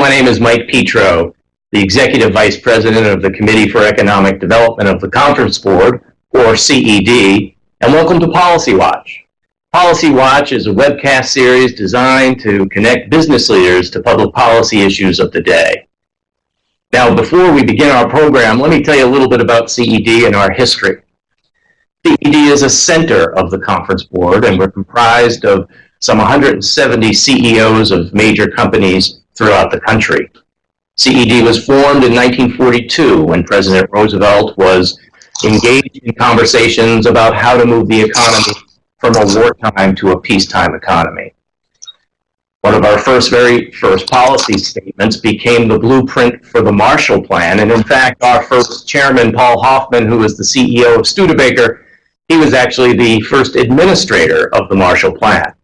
my name is Mike Petro, the Executive Vice President of the Committee for Economic Development of the Conference Board, or CED, and welcome to Policy Watch. Policy Watch is a webcast series designed to connect business leaders to public policy issues of the day. Now, before we begin our program, let me tell you a little bit about CED and our history. CED is a center of the Conference Board, and we're comprised of some 170 CEOs of major companies throughout the country. CED was formed in 1942 when President Roosevelt was engaged in conversations about how to move the economy from a wartime to a peacetime economy. One of our very first policy statements became the blueprint for the Marshall Plan, and in fact, our first chairman, Paul Hoffman, who was the CEO of Studebaker, he was actually the first administrator of the Marshall Plan.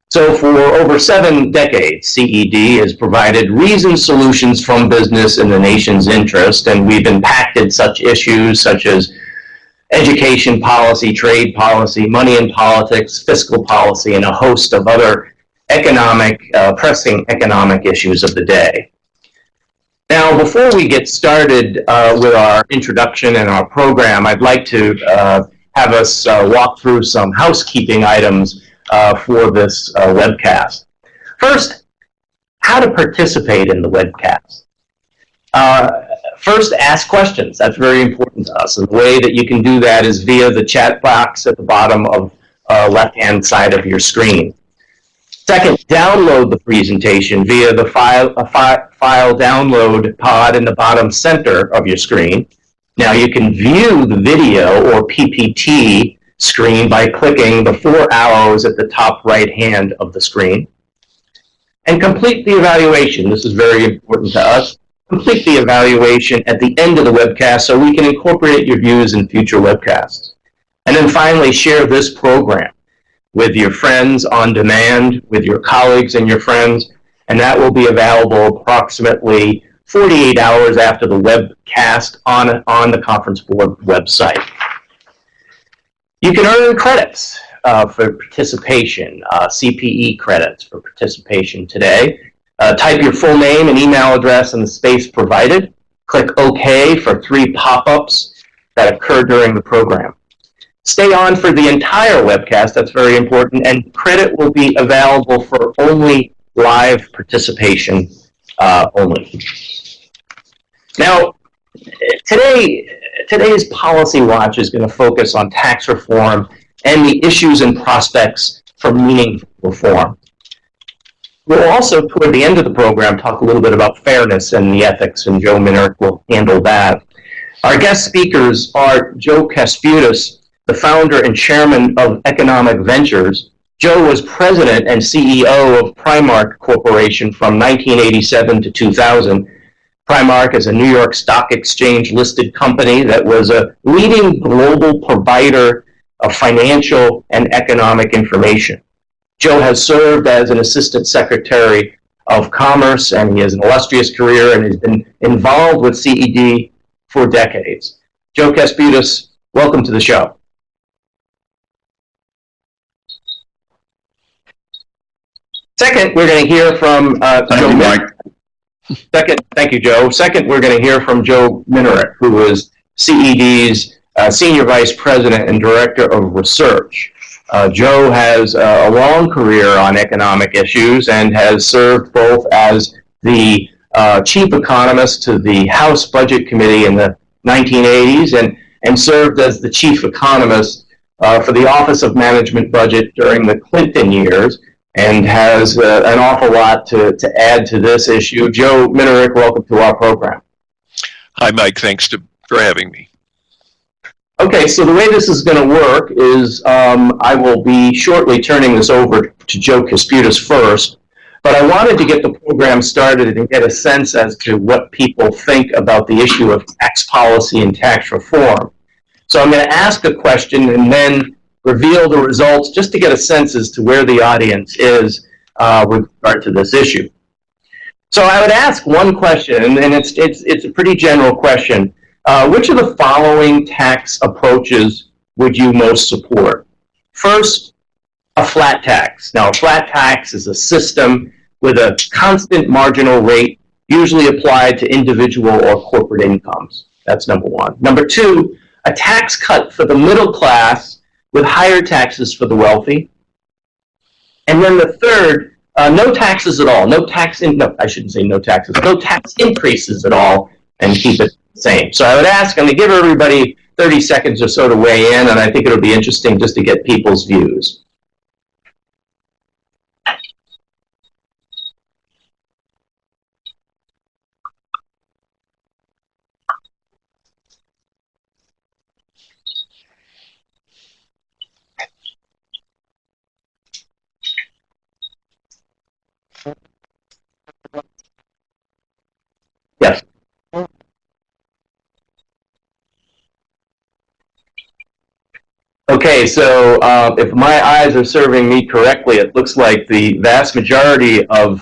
So for over 7 decades, CED has provided reasoned solutions from business in the nation's interest, and we've impacted such issues such as education policy, trade policy, money in politics, fiscal policy, and a host of other pressing economic issues of the day. Now, before we get started with our introduction and our program, I'd like to have us walk through some housekeeping items for this webcast. First, how to participate in the webcast. First, ask questions. That's very important to us. And the way that you can do that is via the chat box at the bottom of left-hand side of your screen. Second, download the presentation via the file download pod in the bottom center of your screen. Now you can view the video or PPT screen by clicking the 4 arrows at the top right hand of the screen. And complete the evaluation. This is very important to us. Complete the evaluation at the end of the webcast so we can incorporate your views in future webcasts. And then finally, share this program with your friends on demand, with your colleagues and your friends, and that will be available approximately 48 hours after the webcast on the Conference Board website. You can earn credits for participation, CPE credits for participation today. Type your full name and email address in the space provided. Click OK for 3 pop-ups that occur during the program. Stay on for the entire webcast, that's very important, and credit will be available for only live participation only. Now, today's Policy Watch is going to focus on tax reform and the issues and prospects for meaningful reform. We'll also, toward the end of the program, talk a little bit about fairness and the ethics, and Joe Minarik will handle that. Our guest speakers are Joe Kasputys, the founder and chairman of Economic Ventures. Joe was president and CEO of Primark Corporation from 1987 to 2000. Primark is a New York Stock Exchange listed company that was a leading global provider of financial and economic information. Joe has served as an Assistant Secretary of Commerce, and he has an illustrious career and has been involved with CED for decades. Joe Kasputys, welcome to the show. Second, we're going to hear from Joe Minarik. Thank you, Joe. Second, we're going to hear from Joe Minarik, who is CED's Senior Vice President and Director of Research. Joe has a long career on economic issues and has served both as the Chief Economist to the House Budget Committee in the 1980s and served as the Chief Economist for the Office of Management Budget during the Clinton years, and has an awful lot to add to this issue. Joe Minarik, welcome to our program. Hi, Mike. Thanks for having me. Okay, so the way this is going to work is I will be shortly turning this over to Joe Kasputys first, but I wanted to get the program started and get a sense as to what people think about the issue of tax policy and tax reform. So I'm going to ask a question and then reveal the results just to get a sense as to where the audience is with regard to this issue. So I would ask one question, and it's a pretty general question. Which of the following tax approaches would you most support? First, a flat tax. Now, a flat tax is a system with a constant marginal rate usually applied to individual or corporate incomes. That's number one. Number two, a tax cut for the middle class with higher taxes for the wealthy. And then the third, no taxes at all. No tax increases at all, and keep it the same. So I would ask, I'm going to give everybody 30 seconds or so to weigh in, and I think it'll be interesting just to get people's views. Yes. Okay, so if my eyes are serving me correctly, it looks like the vast majority of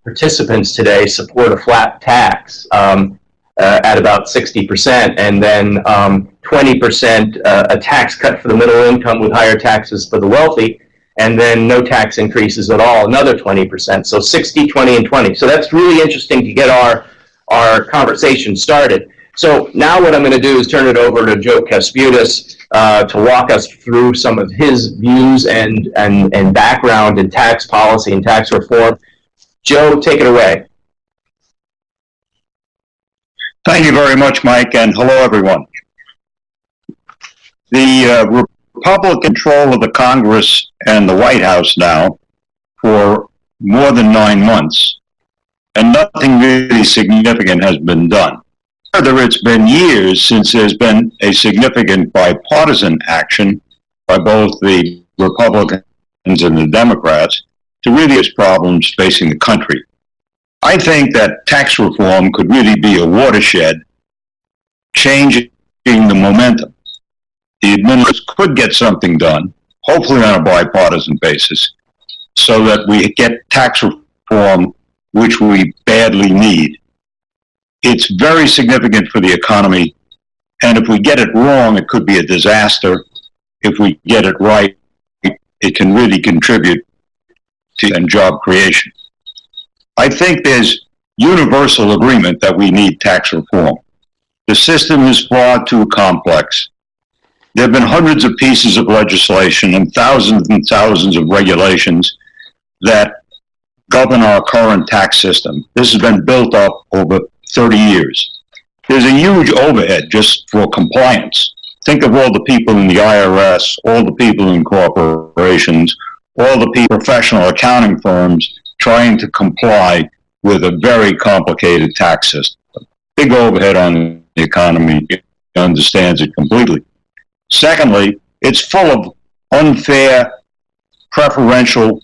participants today support a flat tax at about 60%, and then 20% a tax cut for the middle income with higher taxes for the wealthy, and then no tax increases at all, another 20%. So 60, 20, and 20. So that's really interesting to get our conversation started. So now what I'm going to do is turn it over to Joe Kasputys to walk us through some of his views and background in tax policy and tax reform. Joe, take it away. Thank you very much, Mike, and hello, everyone. The Republican control of the Congress and the White House now for more than 9 months, and nothing really significant has been done. Further, it's been years since there's been a significant bipartisan action by both the Republicans and the Democrats to relieve problems facing the country. I think that tax reform could really be a watershed, changing the momentum. The administration could get something done, hopefully on a bipartisan basis, so that we get tax reform, which we badly need. It's very significant for the economy, and if we get it wrong, it could be a disaster. If we get it right, it can really contribute to job creation. I think there's universal agreement that we need tax reform. The system is far too complex. There have been hundreds of pieces of legislation and thousands of regulations that govern our current tax system. This has been built up over 30 years. There's a huge overhead just for compliance. Think of all the people in the IRS, all the people in corporations, all the professional accounting firms trying to comply with a very complicated tax system. Big overhead on the economy understands it completely. Secondly, it's full of unfair preferential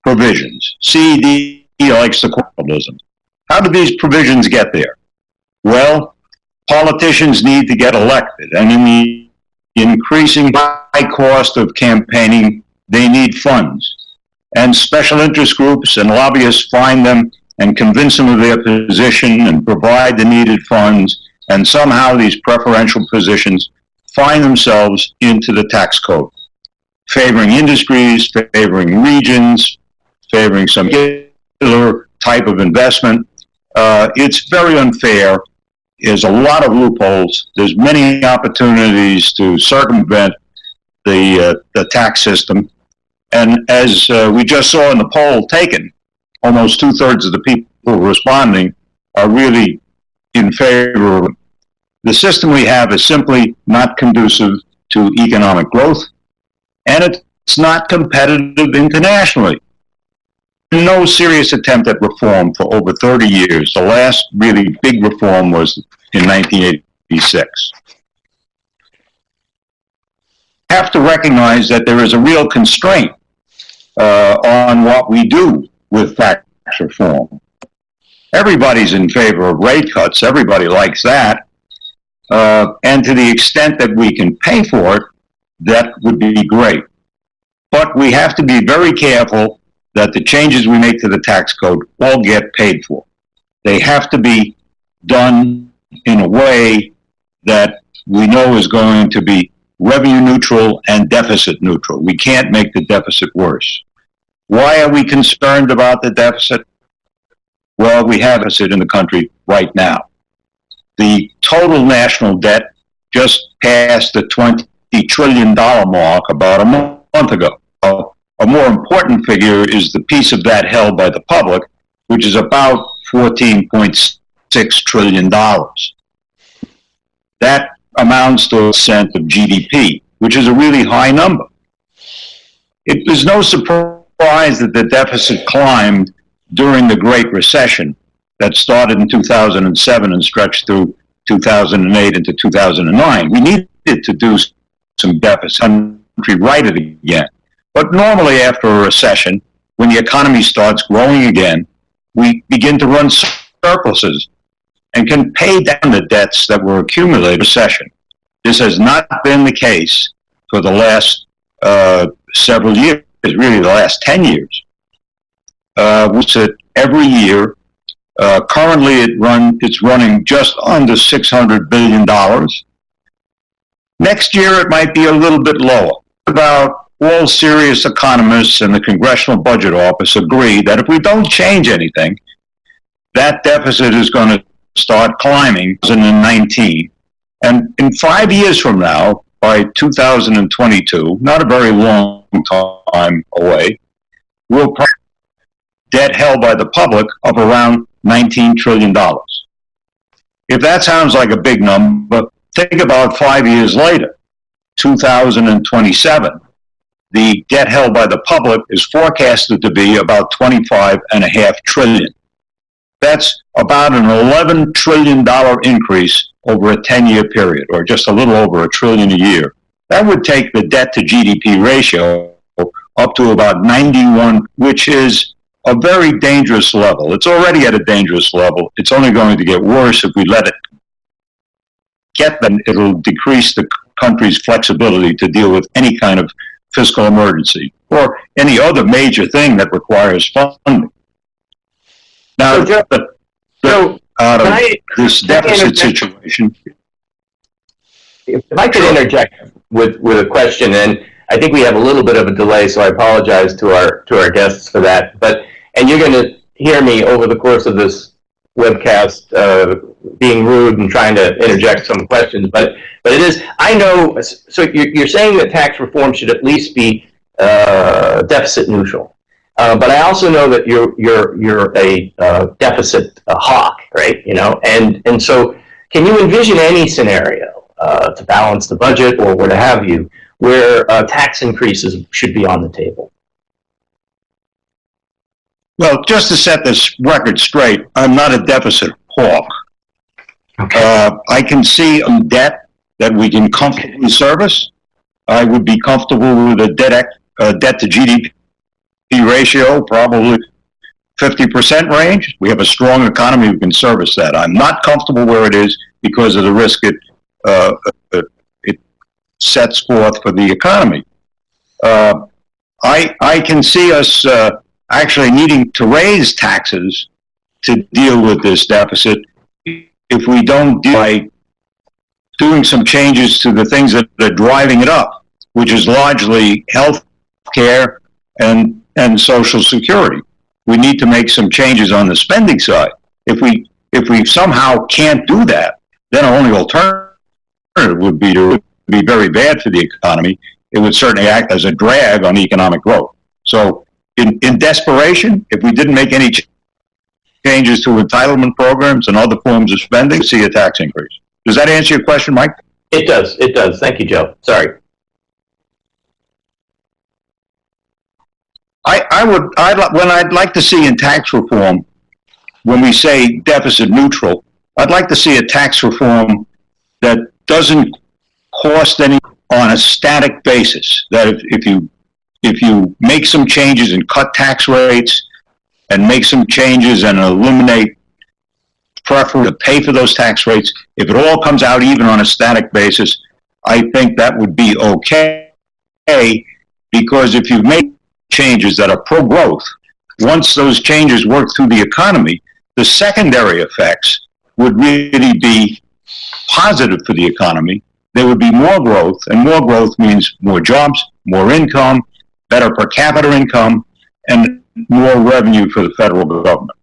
provisions. CED likes the capitalism. How do these provisions get there? Well, politicians need to get elected, and in the increasing high cost of campaigning, they need funds. And special interest groups and lobbyists find them and convince them of their position and provide the needed funds, and somehow these preferential positions find themselves into the tax code, favoring industries, favoring regions, favoring some particular type of investment. It's very unfair. There's a lot of loopholes. There's many opportunities to circumvent the tax system. And as we just saw in the poll taken, almost 2/3 of the people responding are really in favor of it. The system we have is simply not conducive to economic growth, and it's not competitive internationally. No serious attempt at reform for over 30 years. The last really big reform was in 1986. Have to recognize that there is a real constraint on what we do with tax reform. Everybody's in favor of rate cuts. Everybody likes that. And to the extent that we can pay for it, that would be great. But we have to be very careful that the changes we make to the tax code all get paid for. They have to be done in a way that we know is going to be revenue neutral and deficit neutral. We can't make the deficit worse. Why are we concerned about the deficit? Well, we have a deficit in the country right now. The total national debt just passed the $20 trillion mark about a month ago. A more important figure is the piece of that held by the public, which is about $14.6 trillion. That amounts to 1% of GDP, which is a really high number. It was no surprise that the deficit climbed during the Great Recession that started in 2007 and stretched through 2008 into 2009. We needed to do some deficit country right it again. But normally after a recession, when the economy starts growing again, we begin to run surpluses and can pay down the debts that were accumulated in recession. This has not been the case for the last several years, really the last 10 years. Which every year, currently it's running just under $600 billion. Next year it might be a little bit lower. About all serious economists and the Congressional Budget Office agree that if we don't change anything, that deficit is going to start climbing in 2019. And in 5 years from now, by 2022, not a very long time away, we'll probably debt held by the public of around $19 trillion. If that sounds like a big number, think about 5 years later, 2027. The debt held by the public is forecasted to be about $25.5 trillion. That's about an $11 trillion increase over a 10-year period, or just a little over $1 trillion a year. That would take the debt to GDP ratio up to about 91, which is a very dangerous level. It's already at a dangerous level. It's only going to get worse if we let it get them. It'll decrease the country's flexibility to deal with any kind of fiscal emergency or any other major thing that requires funding. Now, out of this deficit situation. If I could interject with a question, and I think we have a little bit of a delay, so I apologize to our guests for that. And you're going to hear me over the course of this webcast being rude and trying to interject some questions, but it is, I know, so you're saying that tax reform should at least be deficit neutral. But I also know that you're a deficit hawk, right? And so can you envision any scenario to balance the budget or what have you, where tax increases should be on the table? Well, just to set this record straight, I'm not a deficit hawk. Okay. I can see a debt that we can comfortably service. I would be comfortable with a debt to GDP ratio, probably 50% range. We have a strong economy, we can service that. I'm not comfortable where it is because of the risk it sets forth for the economy. I can see us actually needing to raise taxes to deal with this deficit if we don't deal by doing some changes to the things that are driving it up, which is largely health care and Social Security. We need to make some changes on the spending side. If we somehow can't do that, then our only alternative would be to be very bad for the economy. It would certainly act as a drag on economic growth. So in desperation, if we didn't make any changes to entitlement programs and other forms of spending, see a tax increase. Does that answer your question, Mike? It does. It does. Thank you, Joe. Sorry. I'd like to see in tax reform, when we say deficit neutral, I'd like to see a tax reform that doesn't cost any on a static basis. That if you make some changes and cut tax rates and make some changes and eliminate preference to pay for those tax rates, if it all comes out even on a static basis, I think that would be okay, because if you make changes that are pro-growth, once those changes work through the economy, the secondary effects would really be positive for the economy. There would be more growth, and more growth means more jobs, more income, better per capita income, and more revenue for the federal government.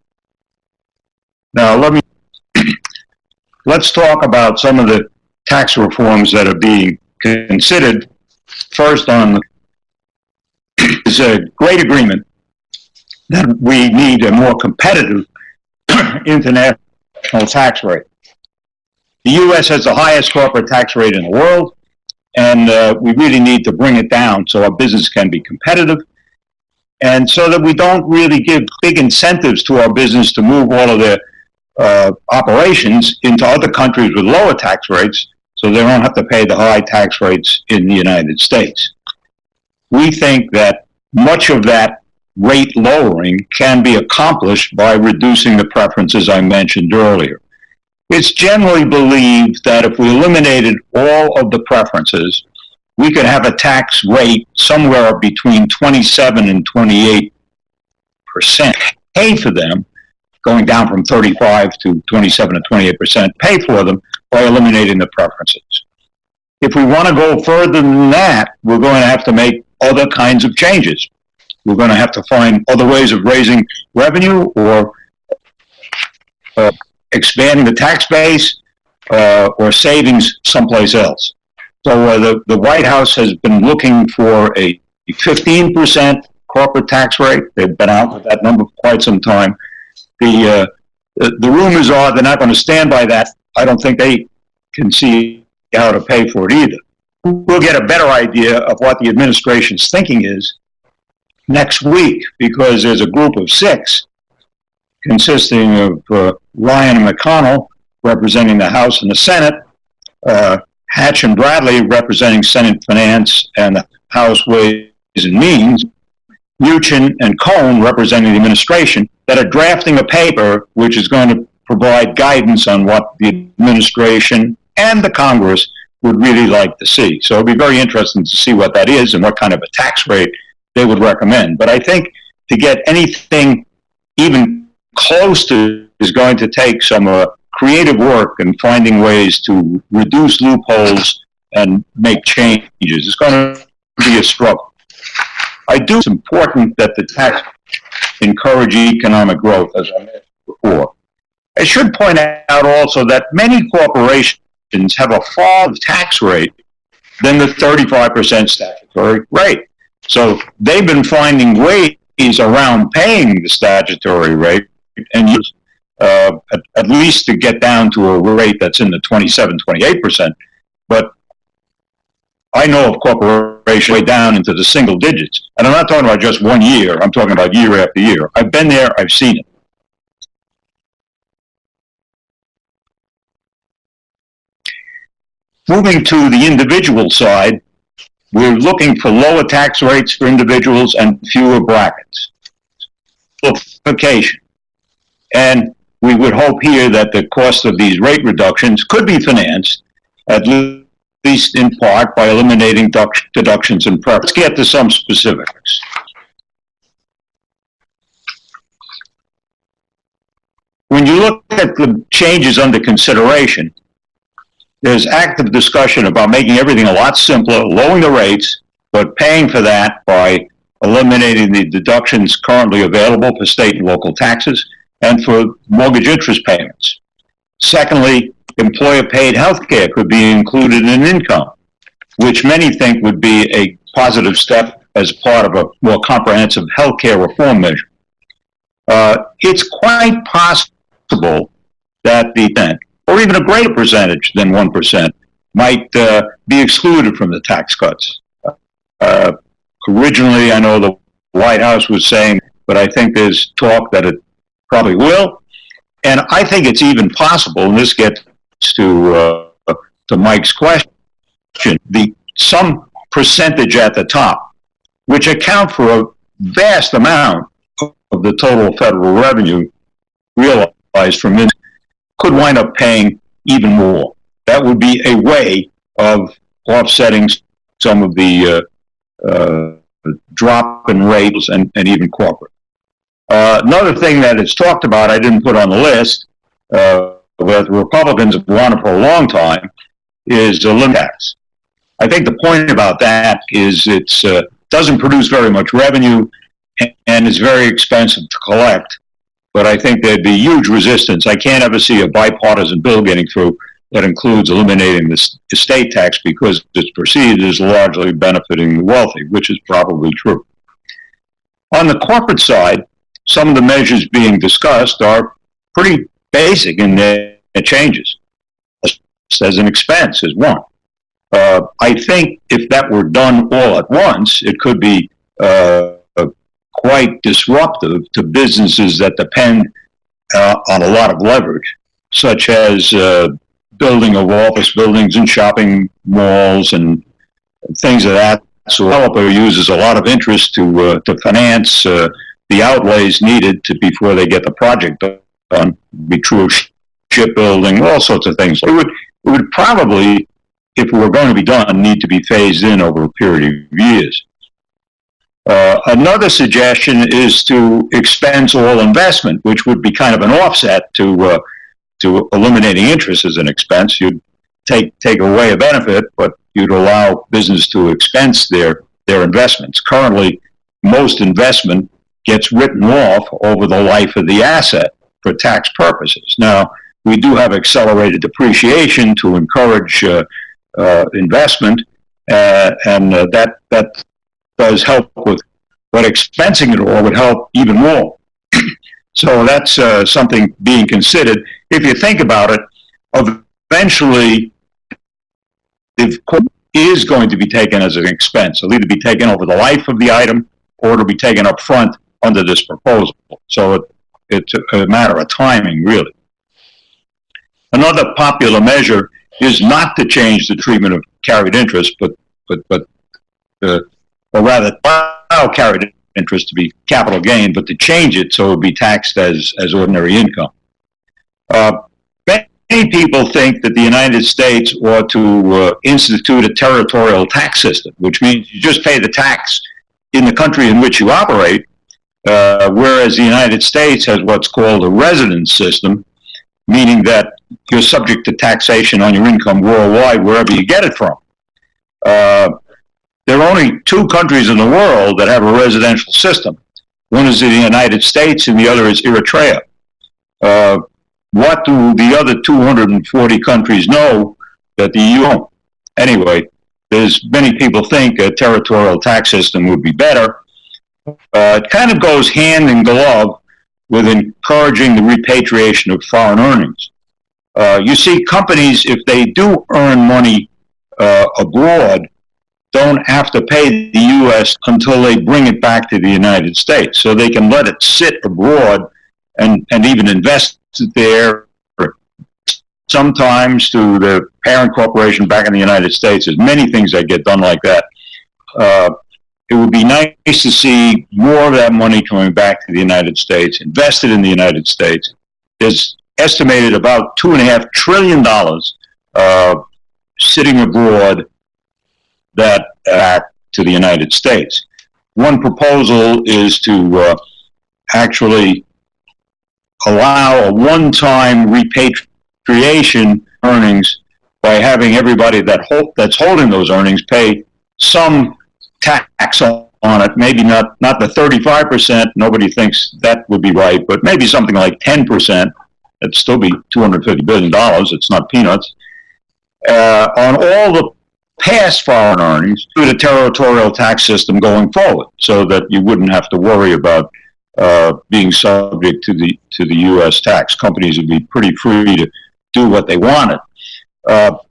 Now, let's talk about some of the tax reforms that are being considered. First, is a great agreement that we need a more competitive international tax rate. The U.S. has the highest corporate tax rate in the world, and we really need to bring it down so our business can be competitive, and so that we don't really give big incentives to our business to move all of their operations into other countries with lower tax rates, so they don't have to pay the high tax rates in the United States. We think that much of that rate lowering can be accomplished by reducing the preferences I mentioned earlier. It's generally believed that if we eliminated all of the preferences, we could have a tax rate somewhere between 27 and 28% pay for them, going down from 35 to 27 to 28% pay for them by eliminating the preferences. If we want to go further than that, we're going to have to make other kinds of changes. We're going to have to find other ways of raising revenue or expanding the tax base or savings someplace else. So the White House has been looking for a 15% corporate tax rate. They've been out with that number for quite some time. The rumors are they're not going to stand by that. I don't think they can see how to pay for it either. We'll get a better idea of what the administration's thinking is next week, because there's a group of 6 consisting of Ryan and McConnell representing the House and the Senate, Hatch and Bradley representing Senate Finance and the House Ways and Means, Mnuchin and Cohn representing the administration, that are drafting a paper which is going to provide guidance on what the administration and the Congress would really like to see. So it'll be very interesting to see what that is and what kind of a tax rate they would recommend. But I think to get anything even close to is going to take some creative work and finding ways to reduce loopholes and make changes. It's going to be a struggle. I do think it's important that the tax encourage economic growth, as I mentioned before. I should point out also that many corporations have a far tax rate than the 35% statutory rate. So they've been finding ways around paying the statutory rate and use at least to get down to a rate that's in the 27, 28%. But I know of corporations way down into the single digits. And I'm not talking about just 1 year. I'm talking about year after year. I've been there. I've seen it. Moving to the individual side, we're looking for lower tax rates for individuals and fewer brackets. Simplification. And we would hope here that the cost of these rate reductions could be financed, at least in part, by eliminating deductions and preferences. Let's get to some specifics. When you look at the changes under consideration, there's active discussion about making everything a lot simpler, lowering the rates, but paying for that by eliminating the deductions currently available for state and local taxes and for mortgage interest payments. Secondly, employer-paid health care could be included in income, which many think would be a positive step as part of a more comprehensive health care reform measure. It's quite possible that the or even a greater percentage than 1% might be excluded from the tax cuts. Originally, I know the White House was saying, but I think there's talk that it probably will. And I think it's even possible, and this gets to Mike's question, some percentage at the top, which account for a vast amount of the total federal revenue realized from this, could wind up paying even more. That would be a way of offsetting some of the drop in rates and even corporate. Another thing that is talked about, I didn't put on the list, but the Republicans have wanted for a long time, is a limit tax. I think the point about that is it doesn't produce very much revenue and is very expensive to collect. but I think there'd be huge resistance. I can't ever see a bipartisan bill getting through that includes eliminating the estate tax because it's perceived as largely benefiting the wealthy, which is probably true. On the corporate side, some of the measures being discussed are pretty basic in their changes. As an expense is one. I think if that were done all at once, it could be quite disruptive to businesses that depend on a lot of leverage, such as building of office buildings and shopping malls and things of that. So the developer uses a lot of interest to finance the outlays needed before they get the project done. Be true of shipbuilding, all sorts of things. It would probably, if it were going to be done, need to be phased in over a period of years. Another suggestion is to expense all investment, which would be kind of an offset to eliminating interest as an expense. You'd take away a benefit, but you'd allow business to expense their investments. Currently, most investment gets written off over the life of the asset for tax purposes. Now, we do have accelerated depreciation to encourage investment, and that does help with, but expensing it all would help even more. So that's something being considered. If you think about it, eventually, if is going to be taken as an expense, it'll either be taken over the life of the item or it'll be taken up front under this proposal. So it's a matter of timing, really. Another popular measure is not to change the treatment of carried interest, or rather allow carried interest to be capital gain, but to change it so it would be taxed as ordinary income. Many people think that the United States ought to institute a territorial tax system, which means you just pay the tax in the country in which you operate, whereas the United States has what's called a residence system, meaning that you're subject to taxation on your income worldwide, wherever you get it from. There are only two countries in the world that have a residential system. One is the United States and the other is Eritrea. What do the other 240 countries know that the EU don't? Anyway, there's many people think a territorial tax system would be better. It kind of goes hand in glove with encouraging the repatriation of foreign earnings. You see, companies, if they do earn money abroad, don't have to pay the U.S. until they bring it back to the United States. So they can let it sit abroad and even invest it there, sometimes to the parent corporation back in the United States. There's many things that get done like that. It would be nice to see more of that money coming back to the United States, invested in the United States. There's estimated about $2.5 trillion sitting abroad that to the United States. One proposal is to actually allow a one-time repatriation earnings by having everybody that's holding those earnings pay some tax on it, maybe not the 35%, nobody thinks that would be right, but maybe something like 10%, it'd still be $250 billion, it's not peanuts, on all the past foreign earnings through the territorial tax system going forward, so that you wouldn't have to worry about being subject to the U.S. tax. Companies would be pretty free to do what they wanted.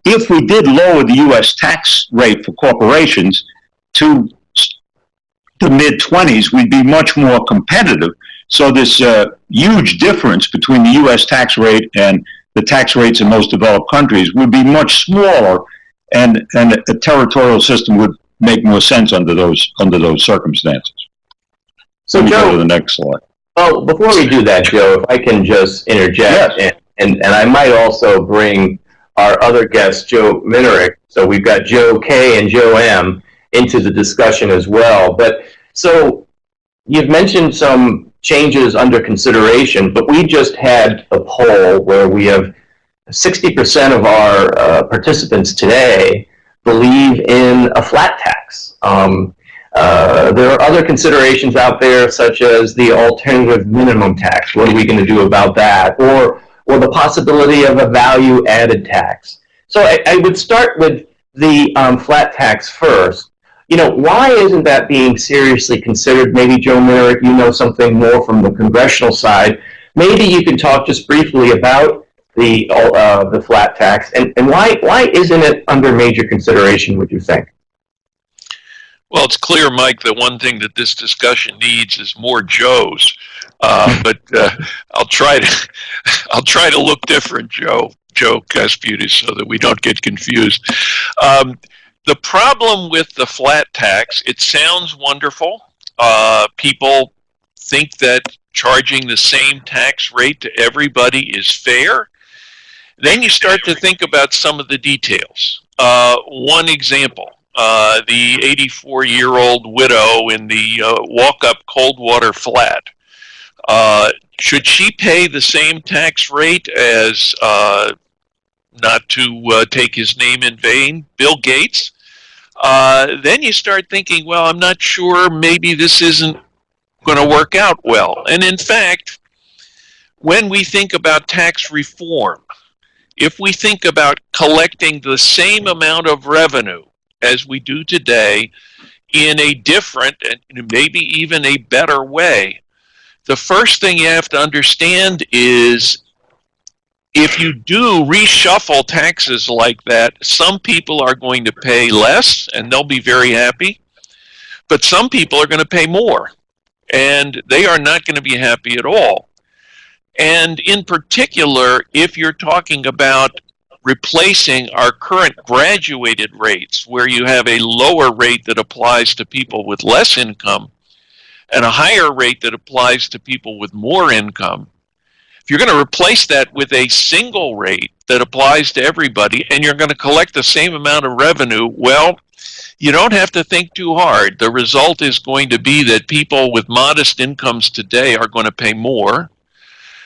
If we did lower the U.S. tax rate for corporations to the mid-20s, we'd be much more competitive. So this huge difference between the U.S. tax rate and the tax rates in most developed countries would be much smaller, and a territorial system would make more sense under those circumstances. So, Joe, go to the next slide. Well, before we do that, Joe, if I can just interject, yes. and I might also bring our other guest, Joe Minarik. So we've got Joe K and Joe M into the discussion as well. But so you've mentioned some changes under consideration, but we just had a poll where we have 60% of our participants today believe in a flat tax. There are other considerations out there, such as the alternative minimum tax. What are we going to do about that? Or the possibility of a value-added tax. So I would start with the flat tax first. You know, why isn't that being seriously considered? Maybe, Joe Minarik, you know something more from the congressional side. Maybe you can talk just briefly about the flat tax and why isn't it under major consideration, would you think? Well, it's clear, Mike, that one thing that this discussion needs is more Joes. But I'll try to look different, Joe Kasputys, so that we don't get confused. The problem with the flat tax, it sounds wonderful. People think that charging the same tax rate to everybody is fair. Then you start to think about some of the details. One example. The 84-year-old widow in the walk-up Coldwater flat. Should she pay the same tax rate as, not to take his name in vain, Bill Gates? Then you start thinking, well, I'm not sure, maybe this isn't going to work out well. And in fact, when we think about tax reform, if we think about collecting the same amount of revenue as we do today in a different and maybe even a better way, the first thing you have to understand is if you do reshuffle taxes like that, some people are going to pay less and they'll be very happy, but some people are going to pay more and they are not going to be happy at all. And in particular, if you're talking about replacing our current graduated rates, where you have a lower rate that applies to people with less income and a higher rate that applies to people with more income, if you're going to replace that with a single rate that applies to everybody and you're going to collect the same amount of revenue, well, you don't have to think too hard. The result is going to be that people with modest incomes today are going to pay more,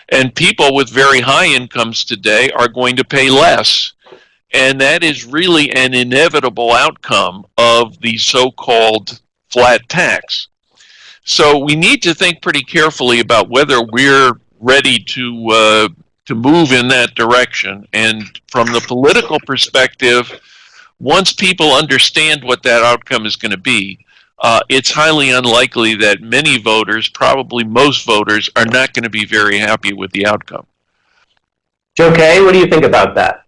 and people with very high incomes today are going to pay less. And that is really an inevitable outcome of the so-called flat tax. So we need to think pretty carefully about whether we're ready to move in that direction. And from the political perspective, once people understand what that outcome is going to be, it's highly unlikely that many voters, probably most voters, are not going to be very happy with the outcome. Joe Kay, what do you think about that?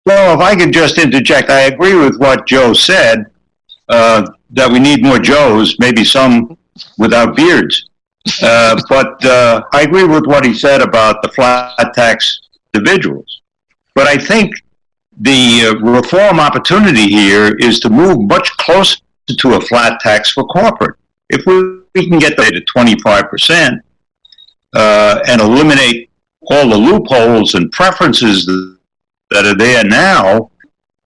Well, if I could just interject, I agree with what Joe said, that we need more Joes, maybe some without beards. But I agree with what he said about the flat tax individuals. But I think the reform opportunity here is to move much closer to a flat tax for corporate. If we can get that to 25% and eliminate all the loopholes and preferences that are there now,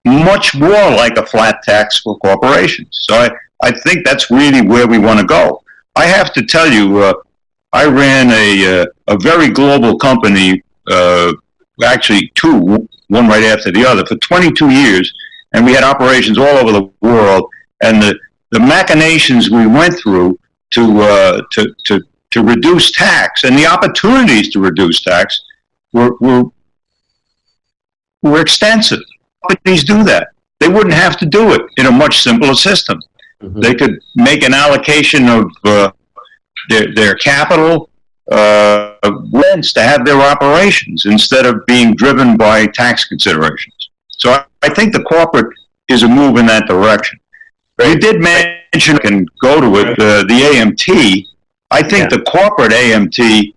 much more like a flat tax for corporations. So I think that's really where we want to go. I have to tell you, I ran a very global company, actually two, one right after the other, for 22 years, and we had operations all over the world. And the machinations we went through to reduce tax and the opportunities to reduce tax were extensive. Companies do that. They wouldn't have to do it in a much simpler system. Mm-hmm. They could make an allocation of their capital rents to have their operations instead of being driven by tax considerations. So I think the corporate is a move in that direction. You did mention, and go to it, the AMT. I think the corporate AMT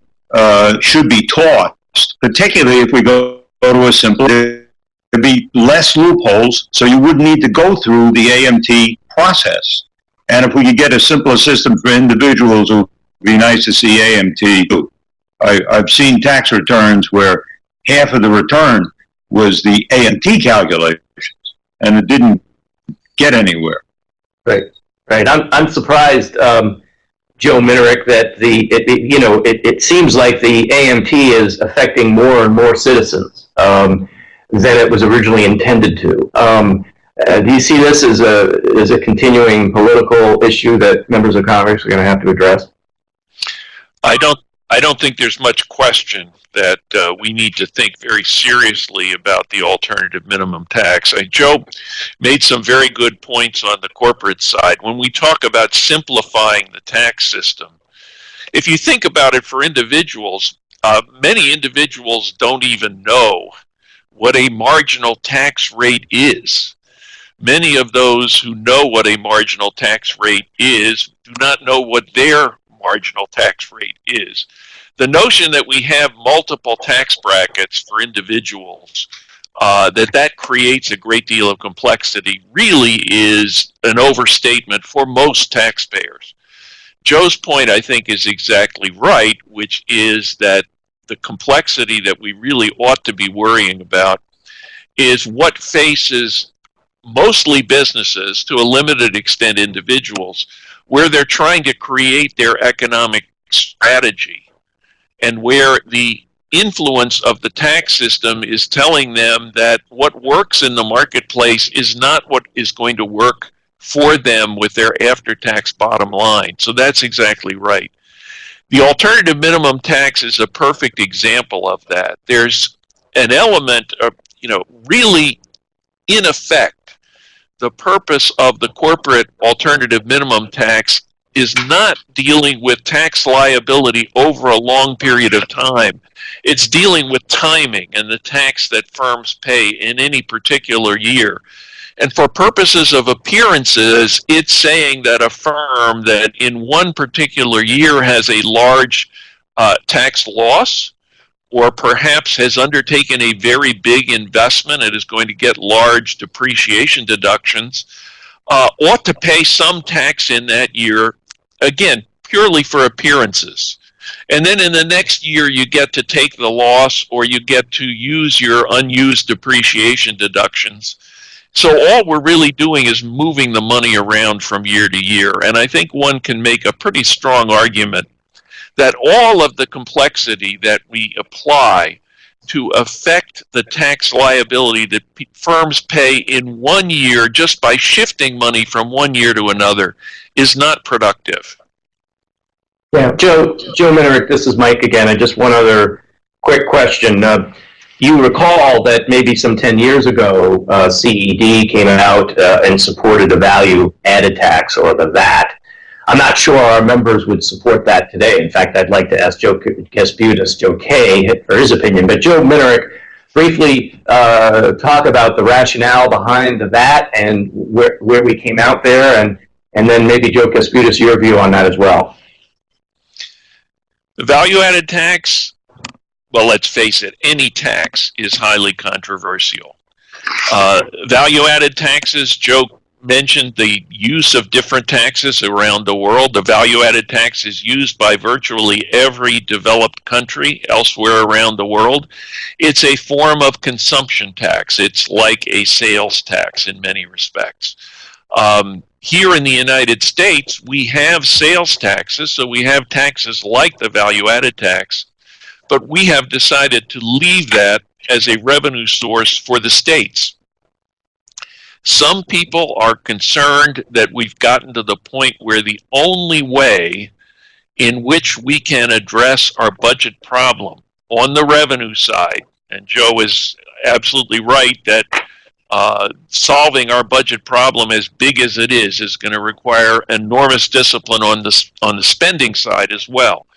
should be taught, particularly if we go to a simple, there'd be less loopholes, so you wouldn't need to go through the AMT process. And if we could get a simpler system for individuals, it would be nice to see AMT too. I've seen tax returns where half of the return was the AMT calculations, and it didn't get anywhere. Right. I'm surprised, Joe Minarik, that it seems like the AMT is affecting more and more citizens than it was originally intended to. Do you see this as a continuing political issue that members of Congress are going to have to address? I don't think there's much question that we need to think very seriously about the alternative minimum tax. Joe made some very good points on the corporate side. When we talk about simplifying the tax system, if you think about it for individuals, many individuals don't even know what a marginal tax rate is. Many of those who know what a marginal tax rate is do not know what their marginal tax rate is. The notion that we have multiple tax brackets for individuals, that creates a great deal of complexity, really is an overstatement for most taxpayers. Joe's point, I think, is exactly right, which is that the complexity that we really ought to be worrying about is what faces mostly businesses, to a limited extent individuals, where they're trying to create their economic strategy and where the influence of the tax system is telling them that what works in the marketplace is not what is going to work for them with their after-tax bottom line. So that's exactly right. The alternative minimum tax is a perfect example of that. There's an element of, really, in effect, the purpose of the corporate alternative minimum tax is not dealing with tax liability over a long period of time. It's dealing with timing and the tax that firms pay in any particular year. And for purposes of appearances, it's saying that a firm that in one particular year has a large tax loss, or perhaps has undertaken a very big investment and is going to get large depreciation deductions, ought to pay some tax in that year, again, purely for appearances. And then in the next year, you get to take the loss, or you get to use your unused depreciation deductions. So all we're really doing is moving the money around from year to year. And I think one can make a pretty strong argument that all of the complexity that we apply to affect the tax liability that firms pay in one year just by shifting money from one year to another is not productive. Yeah, Joe Minarik, this is Mike again. And just one other quick question. You recall that maybe some 10 years ago, CED came out and supported a value-added tax, or the VAT. I'm not sure our members would support that today. In fact, I'd like to ask Joe Kasputys, Joe K, for his opinion. But Joe Minarik, briefly talk about the rationale behind the VAT and where we came out there, and then maybe Joe Kasputys, your view on that as well. The value-added tax, well, let's face it, any tax is highly controversial. Value-added taxes, Joe mentioned the use of different taxes around the world. The value-added tax is used by virtually every developed country elsewhere around the world. It's a form of consumption tax. It's like a sales tax in many respects. Here in the United States, we have sales taxes, so we have taxes like the value-added tax, but we have decided to leave that as a revenue source for the states. Some people are concerned that we've gotten to the point where the only way in which we can address our budget problem on the revenue side, and Joe is absolutely right that solving our budget problem, as big as it is going to require enormous discipline on the spending side as well.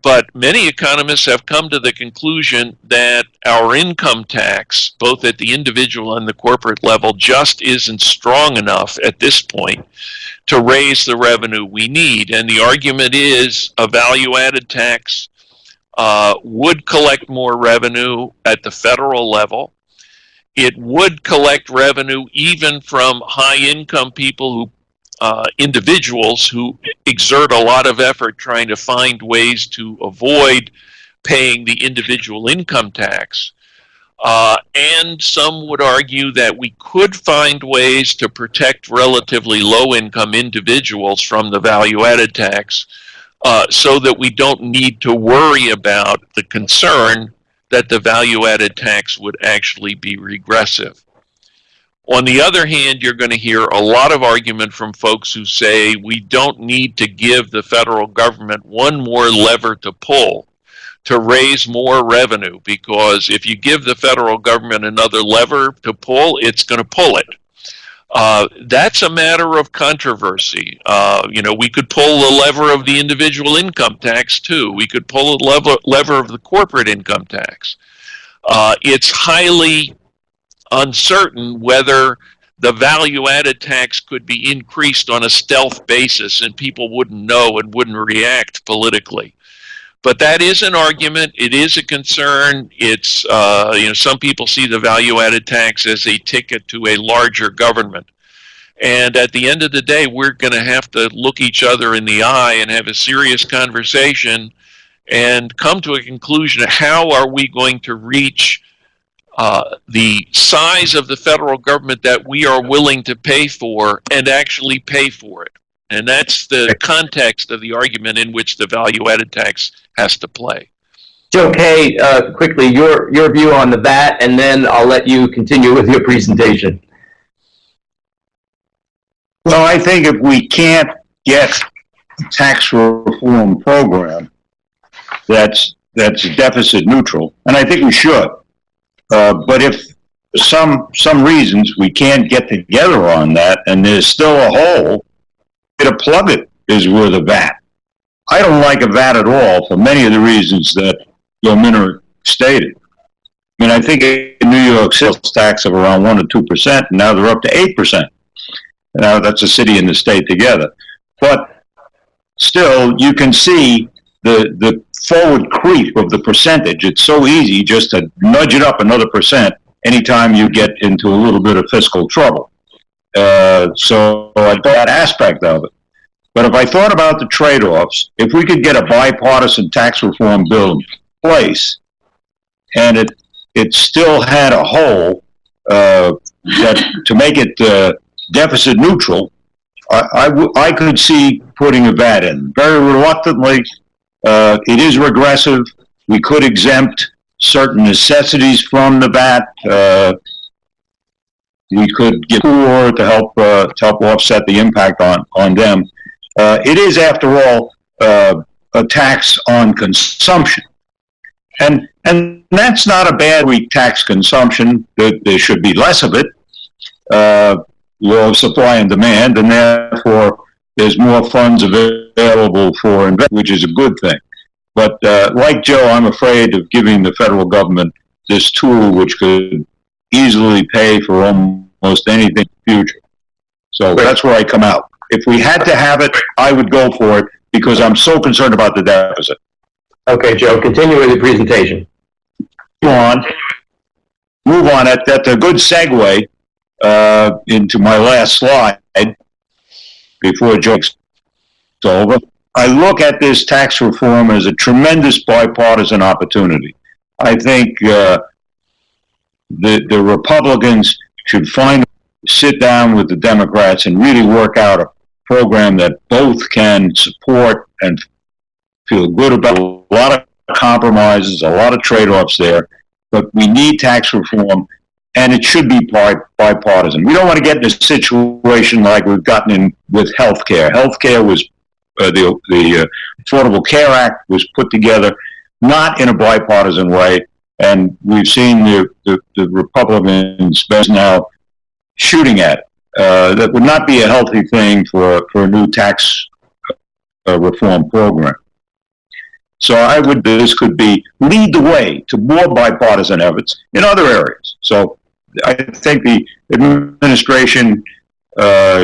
But many economists have come to the conclusion that our income tax, both at the individual and the corporate level, just isn't strong enough at this point to raise the revenue we need. And the argument is a value-added tax would collect more revenue at the federal level. It would collect revenue even from high-income people who individuals who exert a lot of effort trying to find ways to avoid paying the individual income tax. And some would argue that we could find ways to protect relatively low-income individuals from the value-added tax so that we don't need to worry about the concern that the value-added tax would actually be regressive. On the other hand, you're going to hear a lot of argument from folks who say we don't need to give the federal government one more lever to pull to raise more revenue, because if you give the federal government another lever to pull, it's going to pull it. That's a matter of controversy. We could pull the lever of the individual income tax too. We could pull a lever of the corporate income tax. It's highly uncertain whether the value-added tax could be increased on a stealth basis and people wouldn't know and wouldn't react politically. But that is an argument. It is a concern. It's, some people see the value-added tax as a ticket to a larger government. And at the end of the day, we're going to have to look each other in the eye and have a serious conversation and come to a conclusion of how are we going to reach the size of the federal government that we are willing to pay for and actually pay for it. And that's the context of the argument in which the value-added tax has to play. Joe Kay, quickly, your view on the VAT, and then I'll let you continue with your presentation. Well, I think if we can't get a tax reform program that's deficit neutral, and I think we should, but if some reasons we can't get together on that and there's still a hole, to plug it is with a VAT. I don't like a VAT at all for many of the reasons that Joe Minarik stated. I mean, I think in New York, sales tax of around 1 or 2%, and now they're up to 8%. Now that's a city and the state together. But still, you can see the forward creep of the percentage. It's so easy just to nudge it up another percent anytime you get into a little bit of fiscal trouble. So I thought that aspect of it. But if I thought about the trade-offs, if we could get a bipartisan tax reform bill in place, and it still had a hole that to make it deficit neutral, I could see putting a VAT in. Very reluctantly, it is regressive. We could exempt certain necessities from the VAT. We could get poor to help offset the impact on them. It is, after all, a tax on consumption, and that's not a bad weak tax consumption. There should be less of it. Law of supply and demand, and therefore there's more funds available for investment, which is a good thing. But like Joe, I'm afraid of giving the federal government this tool, which could easily pay for almost anything in the future. So that's where I come out. If we had to have it, I would go for it because I'm so concerned about the deficit. Okay, Joe, continue with your presentation. Move on. That's a good segue into my last slide before Joe's over. I look at this tax reform as a tremendous bipartisan opportunity. I think the Republicans should sit down with the Democrats and really work out a program that both can support and feel good about. A lot of compromises, a lot of trade-offs there, but we need tax reform, and it should be bipartisan. We don't want to get in a situation like we've gotten in with health care. Health care was, the Affordable Care Act was put together not in a bipartisan way, and we've seen the Republicans now shooting at it. That would not be a healthy thing for a new tax reform program. So this could lead the way to more bipartisan efforts in other areas. So I think the administration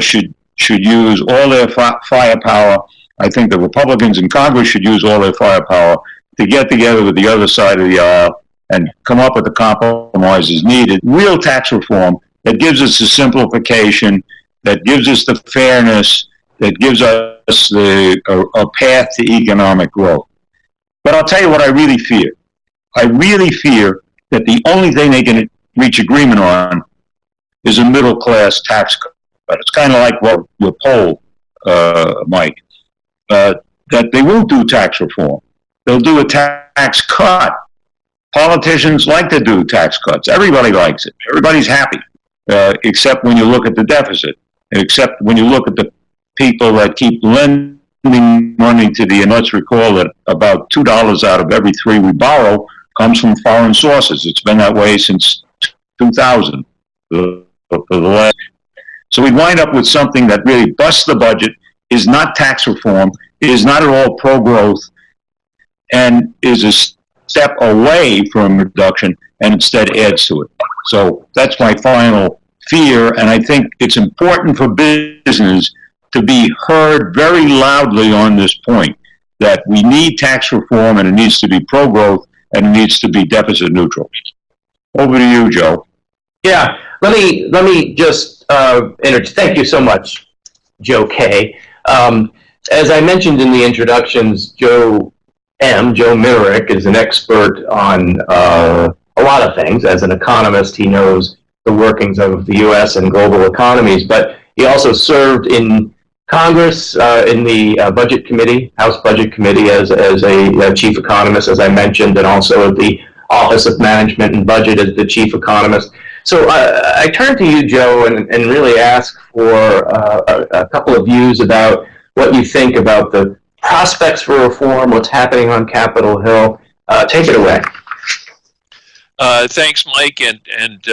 should use all their firepower. I think the Republicans in Congress should use all their firepower to get together with the other side of the aisle and come up with the compromises needed. Real tax reform that gives us the simplification, that gives us the fairness, that gives us a path to economic growth. But I'll tell you what I really fear. I really fear that the only thing they can reach agreement on is a middle-class tax cut. But it's kind of like what we're polled, Mike, that they won't do tax reform. They'll do a tax cut. Politicians like to do tax cuts. Everybody likes it. Everybody's happy. except when you look at the deficit, except when you look at the people that keep lending money to the, and let's recall that about $2 out of every 3 we borrow comes from foreign sources. It's been that way since 2000. For the last. So we wind up with something that really busts the budget, is not tax reform, is not at all pro-growth, and is a step away from reduction and instead adds to it. So that's my final fear, and I think it's important for business to be heard very loudly on this point, that we need tax reform and it needs to be pro-growth and it needs to be deficit neutral. Over to you, Joe. Yeah, let me just thank you so much, Joe K. As I mentioned in the introductions, Joe Minarik is an expert on a lot of things. As an economist, he knows the workings of the U.S. and global economies, but he also served in Congress in the Budget Committee, House Budget Committee, as a chief economist, as I mentioned, and also at the Office of Management and Budget as the chief economist. So I turn to you, Joe, and really ask for a couple of views about what you think about the prospects for reform, what's happening on Capitol Hill. Take it away. Thanks, Mike, and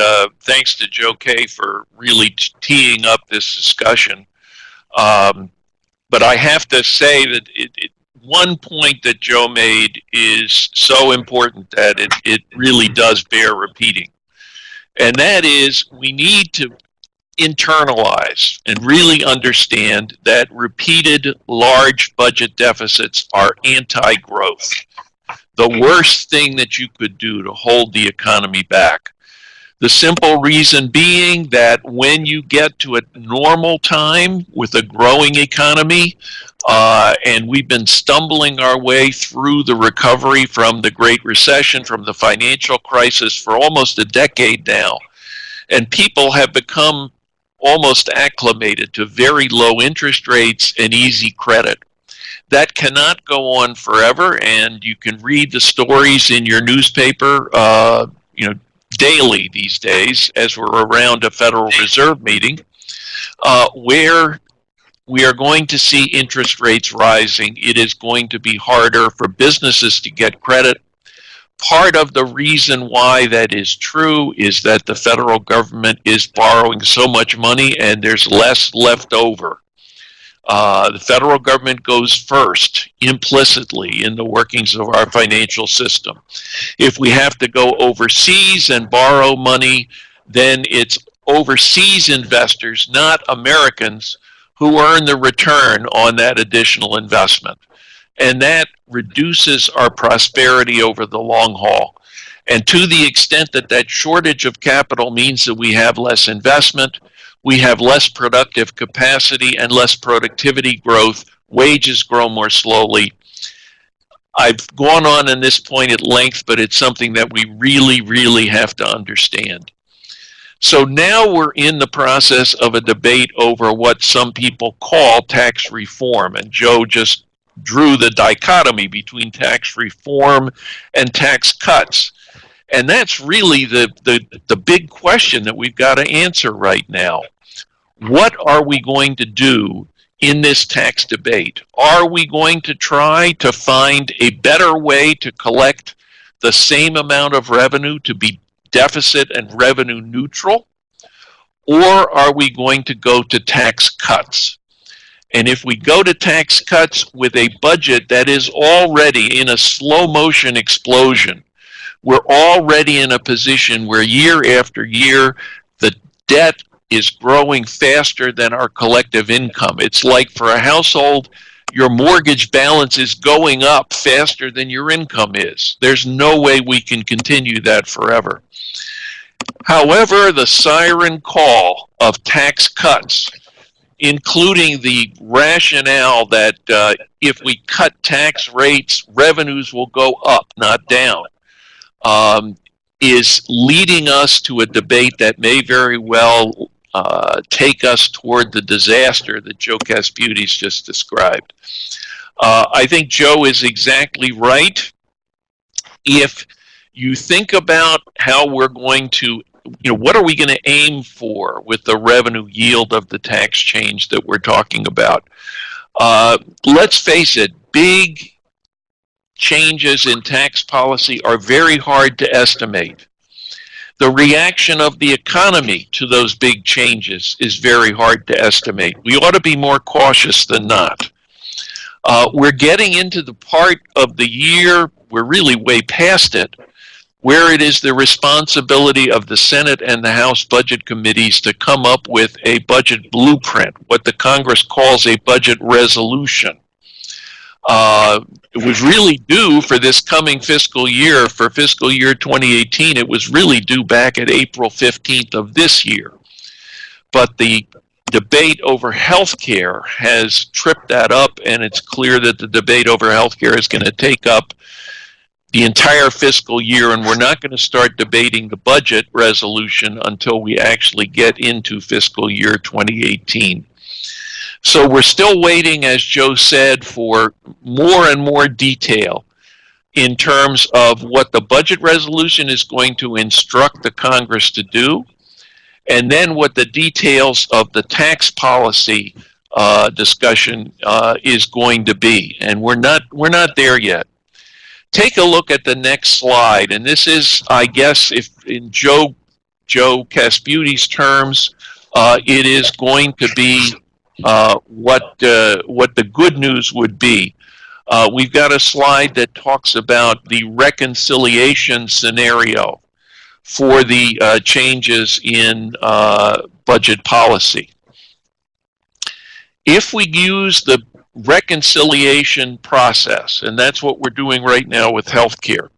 thanks to Joe K. for really teeing up this discussion. But I have to say that one point that Joe made is so important that it really does bear repeating. And that is, we need to internalize and really understand that repeated large budget deficits are anti-growth. The worst thing that you could do to hold the economy back. The simple reason being that when you get to a normal time with a growing economy, and we've been stumbling our way through the recovery from the Great Recession, from the financial crisis for almost a decade now, and people have become almost acclimated to very low interest rates and easy credit. That cannot go on forever, and you can read the stories in your newspaper, daily these days, as we're around a Federal Reserve meeting, where we are going to see interest rates rising. It is going to be harder for businesses to get credit. Part of the reason why that is true is that the federal government is borrowing so much money and there's less left over. The federal government goes first, implicitly, in the workings of our financial system. If we have to go overseas and borrow money, then it's overseas investors, not Americans, who earn the return on that additional investment. And that reduces our prosperity over the long haul. And to the extent that that shortage of capital means that we have less investment, we have less productive capacity and less productivity growth, wages grow more slowly. I've gone on this point at length, but it's something that we really, really have to understand. So now we're in the process of a debate over what some people call tax reform, and Joe just drew the dichotomy between tax reform and tax cuts. And that's really the big question that we've got to answer right now. What are we going to do in this tax debate? Are we going to try to find a better way to collect the same amount of revenue to be deficit and revenue neutral? Or are we going to go to tax cuts? And if we go to tax cuts with a budget that is already in a slow motion explosion, we're already in a position where year after year, the debt is growing faster than our collective income. It's like for a household, your mortgage balance is going up faster than your income is. There's no way we can continue that forever. However, the siren call of tax cuts, including the rationale that if we cut tax rates, revenues will go up, not down, is leading us to a debate that may very well take us toward the disaster that Joe Kasputys just described. I think Joe is exactly right. If you think about how we're going to what are we going to aim for with the revenue yield of the tax change that we're talking about? Let's face it, big changes in tax policy are very hard to estimate. The reaction of the economy to those big changes is very hard to estimate. We ought to be more cautious than not. We're getting into the part of the year, we're really way past it, where it is the responsibility of the Senate and the House budget committees to come up with a budget blueprint, what the Congress calls a budget resolution. It was really due for this coming fiscal year, for fiscal year 2018, it was really due back at April 15th of this year. But the debate over health care has tripped that up, and it's clear that the debate over health care is going to take up the entire fiscal year, and we're not going to start debating the budget resolution until we actually get into fiscal year 2018. So we're still waiting, as Joe said, for more and more detail in terms of what the budget resolution is going to instruct the Congress to do, and then what the details of the tax policy discussion is going to be. And we're not there yet. Take a look at the next slide, and this is, I guess, if in Joe Kasputys' terms, it is going to be what the good news would be. We've got a slide that talks about the reconciliation scenario for the changes in budget policy. If we use the reconciliation process, and that's what we're doing right now with healthcare,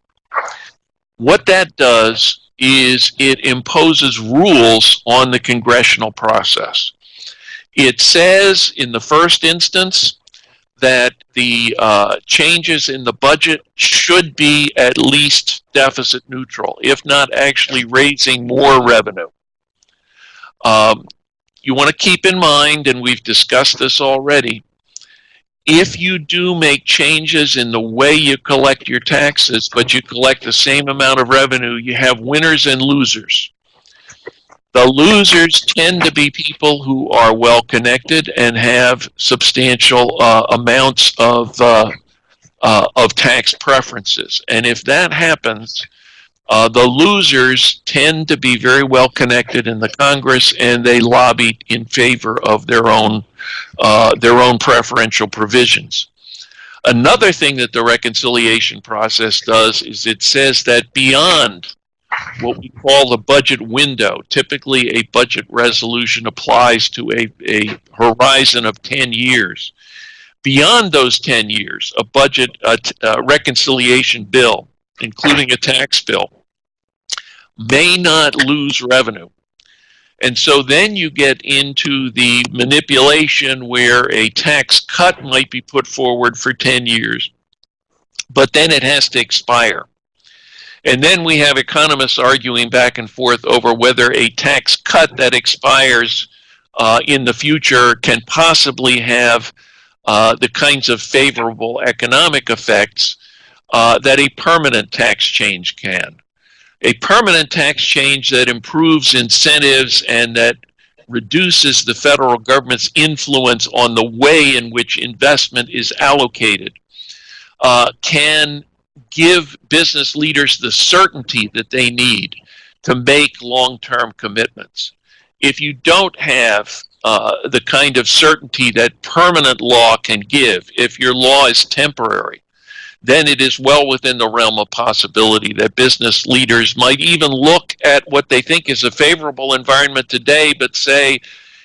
what that does is it imposes rules on the congressional process. It says in the first instance that the changes in the budget should be at least deficit neutral, if not actually raising more revenue. You want to keep in mind, and we've discussed this already, if you do make changes in the way you collect your taxes, but you collect the same amount of revenue, you have winners and losers. The losers tend to be people who are well connected and have substantial amounts of tax preferences. And if that happens, the losers tend to be very well connected in the Congress, and they lobby in favor of their own preferential provisions. Another thing that the reconciliation process does is it says that beyond what we call the budget window, typically a budget resolution applies to a horizon of 10 years. Beyond those 10 years, a budget reconciliation bill, including a tax bill, may not lose revenue. And so then you get into the manipulation where a tax cut might be put forward for 10 years, but then it has to expire. And then we have economists arguing back and forth over whether a tax cut that expires in the future can possibly have the kinds of favorable economic effects that a permanent tax change can. A permanent tax change that improves incentives and that reduces the federal government's influence on the way in which investment is allocated can give business leaders the certainty that they need to make long-term commitments. If you don't have the kind of certainty that permanent law can give, if your law is temporary, then it is well within the realm of possibility that business leaders might even look at what they think is a favorable environment today, but say,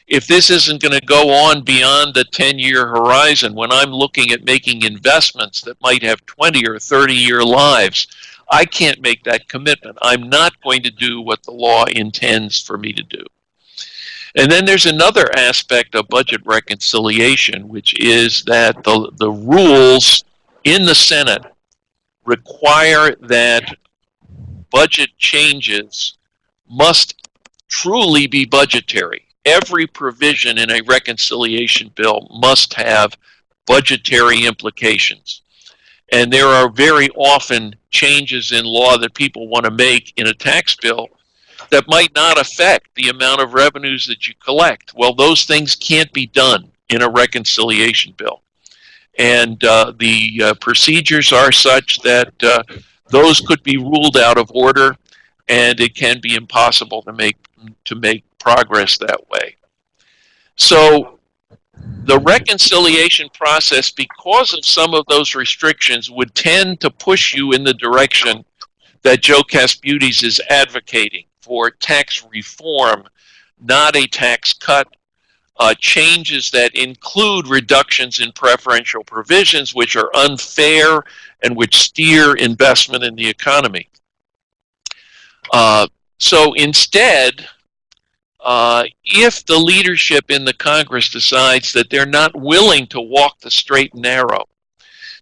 if this isn't going to go on beyond the 10-year horizon, when I'm looking at making investments that might have 20 or 30-year lives, I can't make that commitment. I'm not going to do what the law intends for me to do. And then there's another aspect of budget reconciliation, which is that the rules in the Senate require that budget changes must truly be budgetary. Every provision in a reconciliation bill must have budgetary implications. And there are very often changes in law that people want to make in a tax bill, that might not affect the amount of revenues that you collect. Well, those things can't be done in a reconciliation bill. And the procedures are such that those could be ruled out of order, and it can be impossible to make progress that way. So the reconciliation process, because of some of those restrictions, would tend to push you in the direction that Joe Kasputys is advocating for tax reform, not a tax cut, changes that include reductions in preferential provisions, which are unfair and which steer investment in the economy. So instead, if the leadership in the Congress decides that they're not willing to walk the straight and narrow,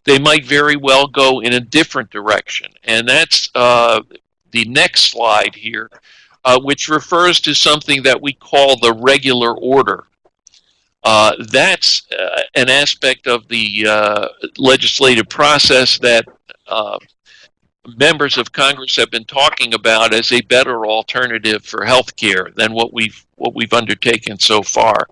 they might very well go in a different direction. And that's the next slide here, which refers to something that we call the regular order. That's an aspect of the legislative process that members of Congress have been talking about as a better alternative for health care than what we've undertaken so far.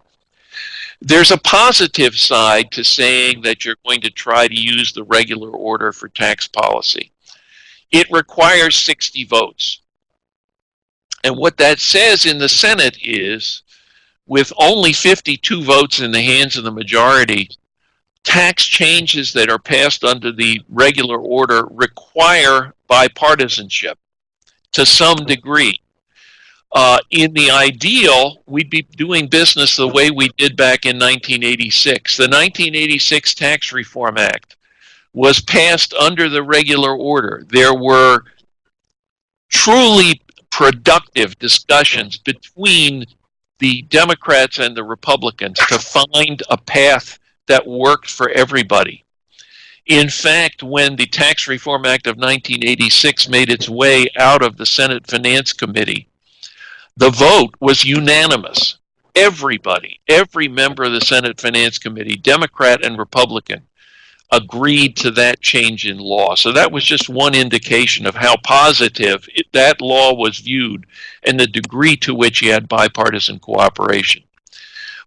There's a positive side to saying that you're going to try to use the regular order for tax policy. It requires 60 votes. And what that says in the Senate is, with only 52 votes in the hands of the majority, tax changes that are passed under the regular order require bipartisanship to some degree. In the ideal, we'd be doing business the way we did back in 1986. The 1986 Tax Reform Act was passed under the regular order. There were truly productive discussions between the Democrats and the Republicans to find a path that worked for everybody. In fact, when the Tax Reform Act of 1986 made its way out of the Senate Finance Committee, the vote was unanimous. Everybody, every member of the Senate Finance Committee, Democrat and Republican, agreed to that change in law. So that was just one indication of how positive that law was viewed and the degree to which you had bipartisan cooperation.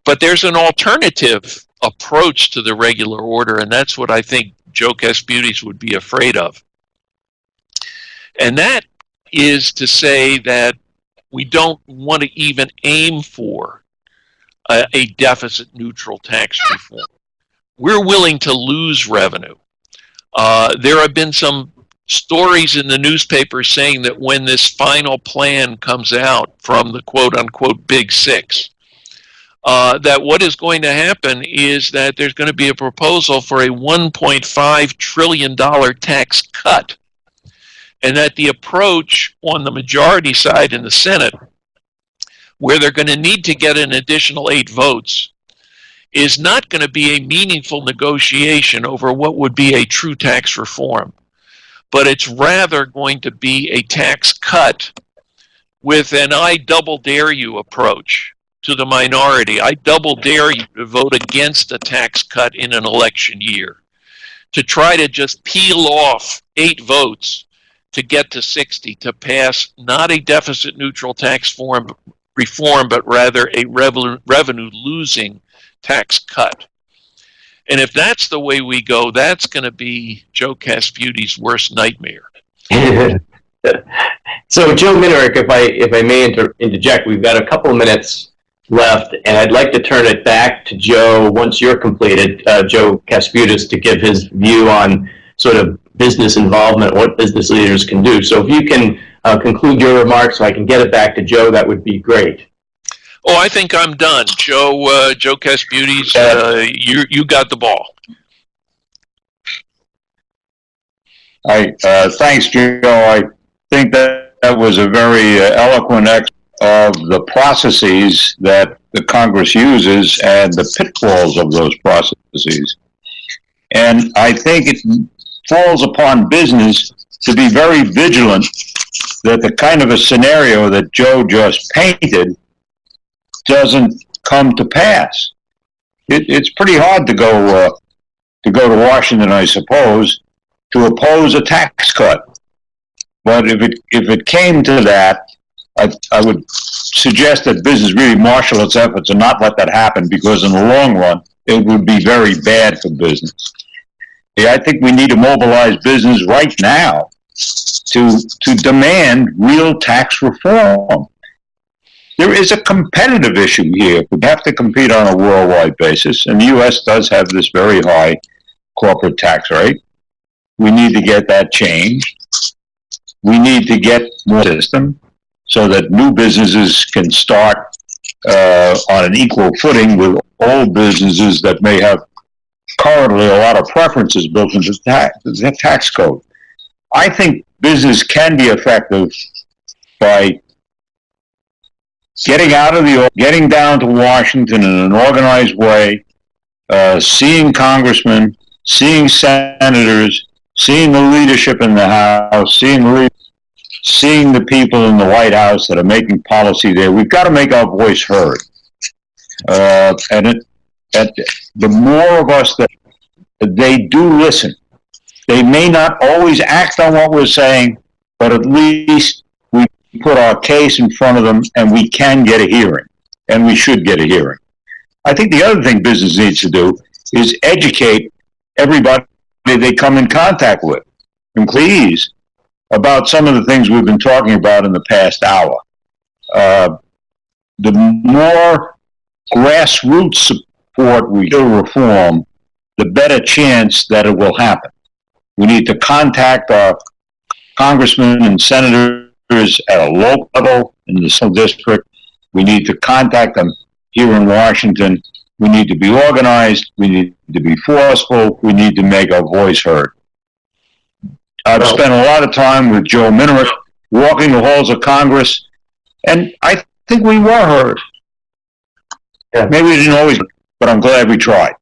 But there's an alternative approach to the regular order, and that's what I think Joe Kasputys would be afraid of. And that is to say that we don't want to even aim for a deficit-neutral tax reform. We're willing to lose revenue. There have been some stories in the newspaper saying that when this final plan comes out from the quote-unquote Big Six, that what is going to happen is that there's going to be a proposal for a $1.5 trillion tax cut, and that the approach on the majority side in the Senate, where they're going to need to get an additional 8 votes, is not going to be a meaningful negotiation over what would be a true tax reform, but it's rather going to be a tax cut with an I double dare you approach to the minority. I double dare you to vote against a tax cut in an election year, to try to just peel off 8 votes to get to 60, to pass not a deficit neutral tax reform, but rather a revenue losing tax cut. And if that's the way we go, that's going to be Joe Kasputys' worst nightmare. So, Joe Minarik, if I may interject, we've got a couple of minutes left, and I'd like to turn it back to Joe once you're completed, Joe Kasputys, to give his view on sort of business involvement, what business leaders can do. So if you can conclude your remarks so I can get it back to Joe, that would be great. Oh, I think I'm done. Joe Kasputys, you got the ball. Thanks, Joe. I think that was a very eloquent explanation of the processes that the Congress uses and the pitfalls of those processes. And I think it falls upon business to be very vigilant that the kind of a scenario that Joe just painted doesn't come to pass. It's pretty hard to go to Washington, I suppose, to oppose a tax cut. But if it came to that, I would suggest that business really marshal its efforts and not let that happen, because in the long run, it would be very bad for business. Yeah, I think we need to mobilize business right now to demand real tax reform. There is a competitive issue here. We have to compete on a worldwide basis, and the U.S. does have this very high corporate tax rate. We need to get that changed. We need to get more system so that new businesses can start on an equal footing with old businesses that may have currently a lot of preferences built into the tax code. I think business can be effective by getting down to Washington in an organized way, seeing congressmen, seeing senators, seeing the leadership in the House, seeing the people in the White House that are making policy there. We've got to make our voice heard. And the more of us that they do listen, they may not always act on what we're saying, but at least we put our case in front of them and we can get a hearing, and we should get a hearing. I think the other thing business needs to do is educate everybody they come in contact with, employees, about some of the things we've been talking about in the past hour. The more grassroots support we do reform, the better chance that it will happen. We need to contact our congressmen and senators at a local level in the civil district. We need to contact them here in Washington. We need to be organized. We need to be forceful. We need to make our voice heard. I've spent a lot of time with Joe Minarik walking the halls of Congress, and I think we were heard. Yeah. Maybe we didn't always, but I'm glad we tried.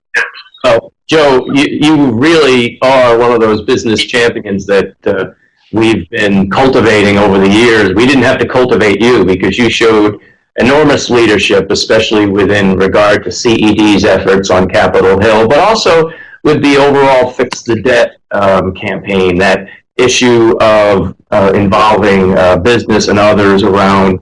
Oh, Joe, you really are one of those business champions that we've been cultivating over the years. We didn't have to cultivate you because you showed enormous leadership, especially within regard to CED's efforts on Capitol Hill, but also with the overall Fix the Debt campaign, that issue of involving business and others around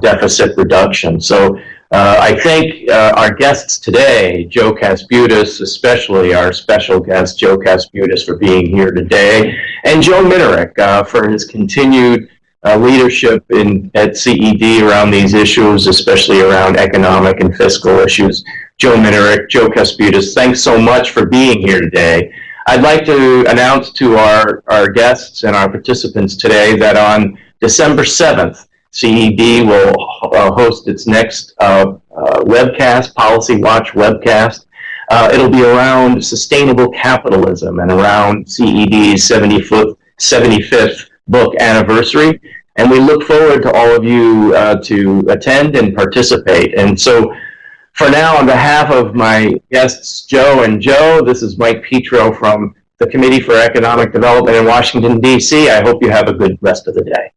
deficit reduction. So I thank our guests today, Joe Kasputys, especially our special guest, Joe Kasputys, for being here today, and Joe Minarik for his continued leadership at CED around these issues, especially around economic and fiscal issues. Joe Minarik, Joe Kasputys, thanks so much for being here today. I'd like to announce to our guests and our participants today that on December 7th, CED will host its next webcast, Policy Watch webcast. It'll be around sustainable capitalism and around CED's 75th book anniversary. And we look forward to all of you to attend and participate. And so for now, on behalf of my guests, Joe and Joe, this is Mike Petro from the Committee for Economic Development in Washington, D.C. I hope you have a good rest of the day.